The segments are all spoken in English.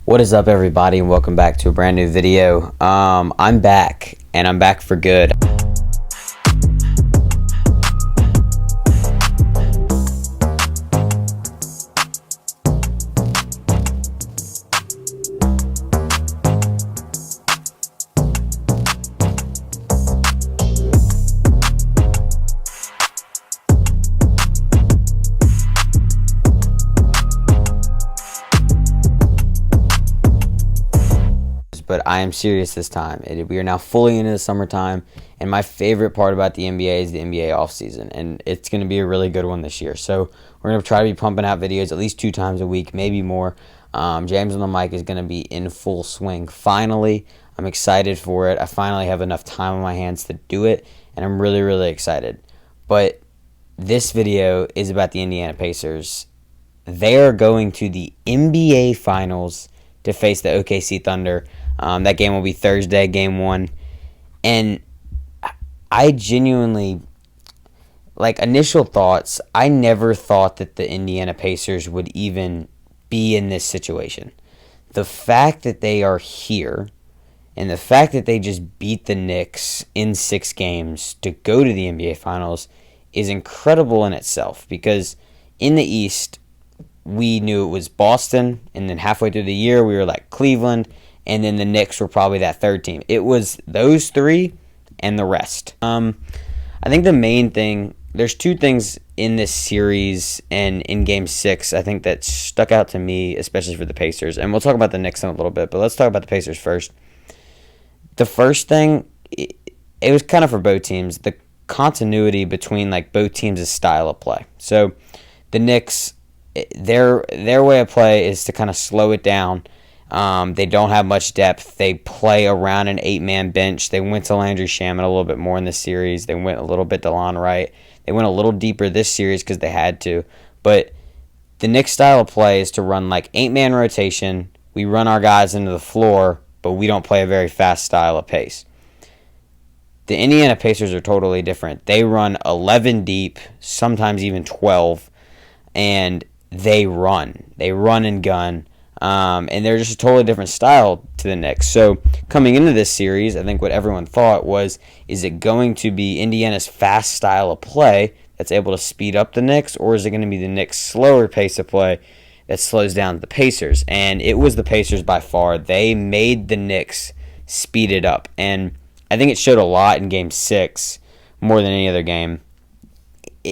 What is up, everybody, and welcome back to a brand new video. I'm back, and I'm back for good. But I am serious this time. We are now fully into the summertime, and my favorite part about the NBA is the NBA offseason, and it's going to be a really good one this year. So we're going to try to be pumping out videos at least 2 times a week, maybe more. James on the mic is going to be in full swing. Finally, I'm excited for it. I finally have enough time on my hands to do it, and I'm really, really excited. But this video is about the Indiana Pacers. They are going to the NBA Finals to face the OKC Thunder. That game will be Thursday, game 1. And I genuinely, initial thoughts, I never thought that the Indiana Pacers would even be in this situation. The fact that they are here and the fact that they just beat the Knicks in 6 games to go to the NBA Finals is incredible in itself, because in the East, we knew it was Boston, and then halfway through the year, we were like Cleveland, and then the Knicks were probably that third team. It was those 3 and the rest. I think the main thing, there's 2 things in this series and in Game 6, I think, that stuck out to me, especially for the Pacers. And we'll talk about the Knicks in a little bit, but let's talk about the Pacers first. The first thing, it was kind of for both teams, the continuity between both teams' style of play. So the Knicks, their way of play is to kind of slow it down. They don't have much depth. They play around an 8-man bench. They went to Landry Shamet a little bit more in this series. They went a little bit to Lon Wright. They went a little deeper this series because they had to. But the Knicks style of play is to run 8-man rotation. We run our guys into the floor, but we don't play a very fast style of pace. The Indiana Pacers are totally different. They run 11 deep, sometimes even 12, and they run. They run and gun. And they're just a totally different style to the Knicks. So coming into this series, I think what everyone thought was, is it going to be Indiana's fast style of play that's able to speed up the Knicks, or is it going to be the Knicks' slower pace of play that slows down the Pacers? And it was the Pacers by far. They made the Knicks speed it up. And I think it showed a lot in Game 6, more than any other game.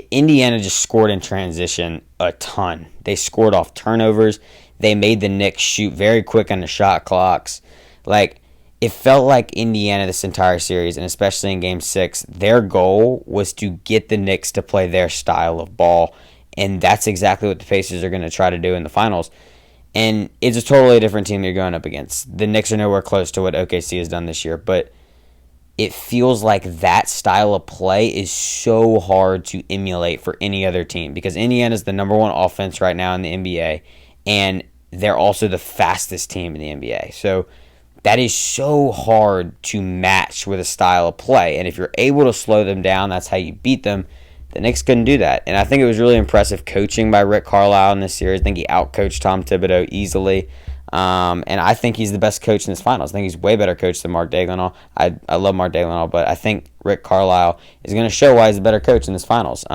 Indiana just scored in transition a ton. They scored off turnovers. They made the Knicks shoot very quick on the shot clocks. It felt like Indiana this entire series, and especially in Game 6, their goal was to get the Knicks to play their style of ball, and that's exactly what the Pacers are going to try to do in the finals. And it's a totally different team you're going up against. The Knicks are nowhere close to what OKC has done this year, but it feels like that style of play is so hard to emulate for any other team, because Indiana's the number 1 offense right now in the NBA, and they're also the fastest team in the NBA. So that is so hard to match with a style of play. And if you're able to slow them down, that's how you beat them. The Knicks couldn't do that. And I think it was really impressive coaching by Rick Carlisle in this series. I think he outcoached Tom Thibodeau easily. And I think he's the best coach in this finals. I think he's way better coach than Mark Daigneault. I love Mark Daigneault, but I think Rick Carlisle is going to show why he's a better coach in this finals.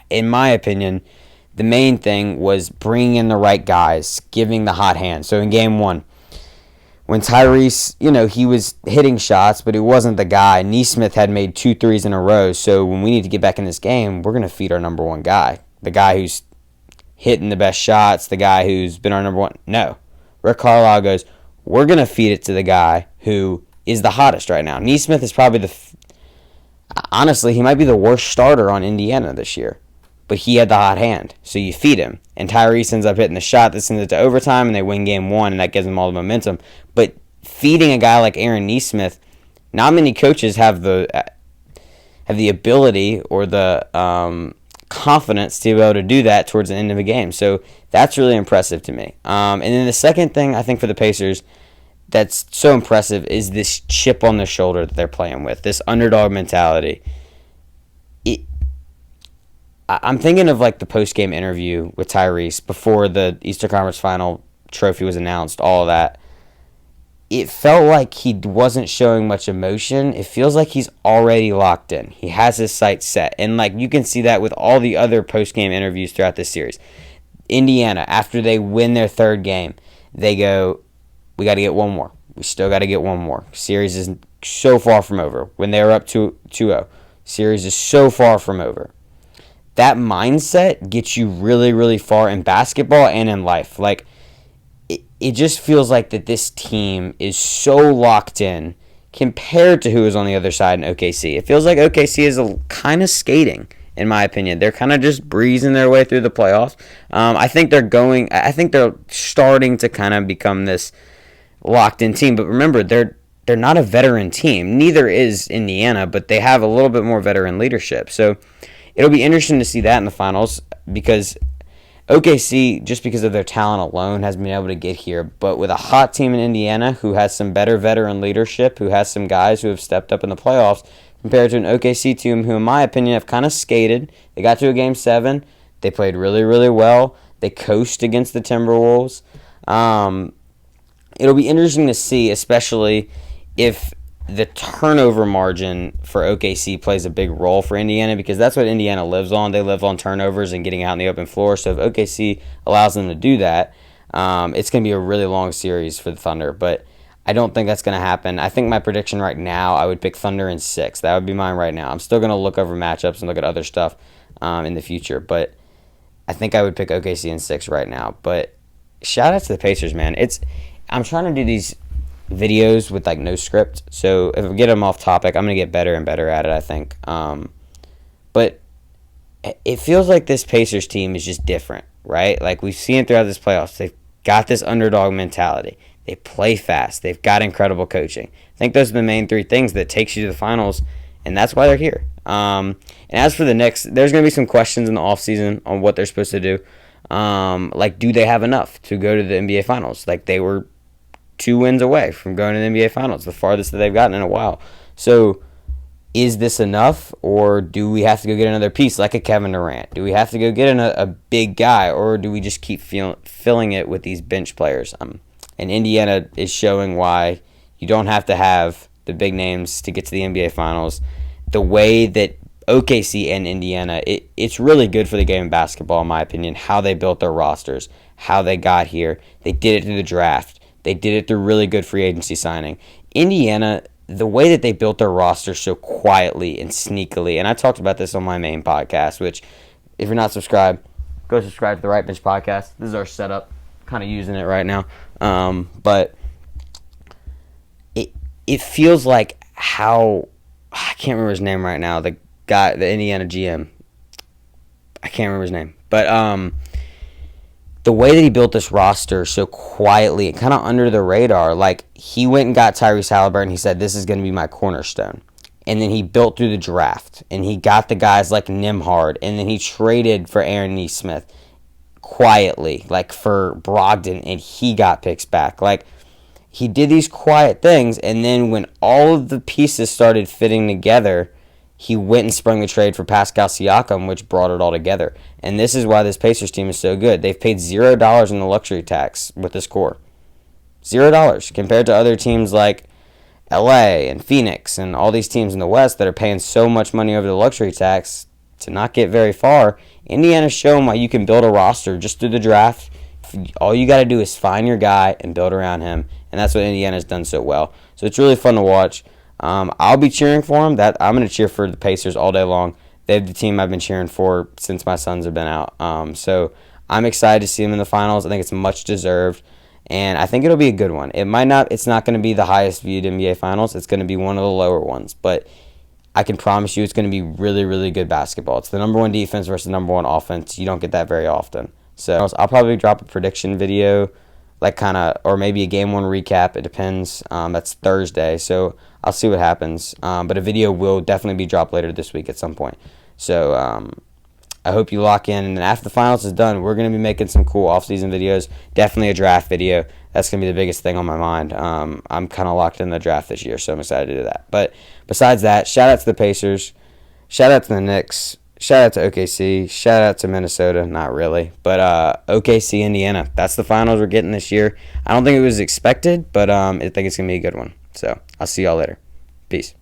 In my opinion, the main thing was bringing in the right guys, giving the hot hand. So in Game 1, when Tyrese, he was hitting shots, but he wasn't the guy. Nesmith had made 2 threes in a row, so when we need to get back in this game, we're going to feed our number 1 guy. The guy who's hitting the best shots, the guy who's been our number 1. No. Rick Carlisle goes, we're going to feed it to the guy who is the hottest right now. Nesmith is probably honestly, he might be the worst starter on Indiana this year. But he had the hot hand, so you feed him. And Tyrese ends up hitting the shot that sends it to overtime, and they win Game 1, and that gives them all the momentum. But feeding a guy like Aaron Nesmith, not many coaches have the ability or the confidence to be able to do that towards the end of a game. So that's really impressive to me. And then the second thing I think for the Pacers that's so impressive is this chip on the shoulder that they're playing with, this underdog mentality. I'm thinking of the post-game interview with Tyrese before the Eastern Conference Final trophy was announced, all of that, it felt like he wasn't showing much emotion. It feels like he's already locked in. He has his sights set. And like you can see that with all the other post-game interviews throughout this series. Indiana, after they win their third game, they go, we got to get one more. We still got to get one more. Series is so far from over. When they were up 2-0, series is so far from over. That mindset gets you really, really far in basketball and in life. Like, it just feels like that this team is so locked in compared to who is on the other side in OKC. It feels like OKC is kind of skating, in my opinion. They're kind of just breezing their way through the playoffs. I think they're starting to kind of become this locked-in team. But remember, they're not a veteran team. Neither is Indiana, but they have a little bit more veteran leadership. So it'll be interesting to see that in the finals because OKC, just because of their talent alone, has been able to get here. But with a hot team in Indiana who has some better veteran leadership, who has some guys who have stepped up in the playoffs, compared to an OKC team who, in my opinion, have kind of skated. They got to a Game 7. They played really, really well. They coasted against the Timberwolves. It'll be interesting to see, especially if the turnover margin for OKC plays a big role for Indiana, because that's what Indiana lives on. They live on turnovers and getting out in the open floor. So if OKC allows them to do that, it's going to be a really long series for the Thunder. But I don't think that's going to happen. I think my prediction right now, I would pick Thunder in 6. That would be mine right now. I'm still going to look over matchups and look at other stuff in the future. But I think I would pick OKC in 6 right now. But shout out to the Pacers, man. I'm trying to do these videos with like no script, so if I get them off topic, I'm gonna get better and better at it, I think. But it feels like this Pacers team is just different, right? Like we've seen it throughout this playoffs. They've got this underdog mentality. They play fast. They've got incredible coaching. I think those are the main 3 things that takes you to the finals, and that's why they're here. And as for the Knicks, there's gonna be some questions in the offseason on what they're supposed to do. Like, do they have enough to go to the NBA Finals? Like, they were 2 wins away from going to the NBA Finals, the farthest that they've gotten in a while. So is this enough, or do we have to go get another piece like a Kevin Durant? Do we have to go get a big guy, or do we just keep filling it with these bench players? And Indiana is showing why you don't have to have the big names to get to the NBA Finals. The way that OKC and Indiana, it's really good for the game of basketball, in my opinion, how they built their rosters, how they got here. They did it through the draft. They did it through really good free agency signing. Indiana, the way that they built their roster so quietly and sneakily, and I talked about this on my main podcast, which, if you're not subscribed, go subscribe to the Right Bench Podcast. This is our setup. Kind of using it right now. But it feels like how, I can't remember his name right now, the guy, the Indiana GM. I can't remember his name. But the way that he built this roster so quietly and kind of under the radar, like he went and got Tyrese Halliburton. He said, this is going to be my cornerstone. And then he built through the draft. And he got the guys like Nembhard. And then he traded for Aaron Nesmith quietly, like for Brogdon. And he got picks back. Like, he did these quiet things. And then when all of the pieces started fitting together, he went and sprung the trade for Pascal Siakam, which brought it all together. And this is why this Pacers team is so good. They've paid $0 in the luxury tax with this core. $0 compared to other teams like LA and Phoenix and all these teams in the West that are paying so much money over the luxury tax to not get very far. Indiana's shown why you can build a roster just through the draft. All you got to do is find your guy and build around him. And that's what Indiana's done so well. So it's really fun to watch. I'll be cheering for them. I'm going to cheer for the Pacers all day long. They're the team I've been cheering for since my Suns have been out. So I'm excited to see them in the finals. I think it's much deserved, and I think it'll be a good one. It's not going to be the highest viewed NBA Finals. It's going to be one of the lower ones, but I can promise you it's going to be really, really good basketball. It's the number 1 defense versus the number 1 offense. You don't get that very often. So I'll probably drop a prediction video, or maybe a game 1 recap. It depends. That's Thursday, so I'll see what happens. But a video will definitely be dropped later this week at some point. So I hope you lock in. And then after the finals is done, we're going to be making some cool off-season videos. Definitely a draft video. That's going to be the biggest thing on my mind. I'm kind of locked in the draft this year, so I'm excited to do that. But besides that, shout out to the Pacers. Shout out to the Knicks. shout out to OKC. Shout out to Minnesota. Not really, but OKC, Indiana. That's the finals we're getting this year. I don't think it was expected, but I think it's gonna be a good one. So I'll see y'all later. Peace.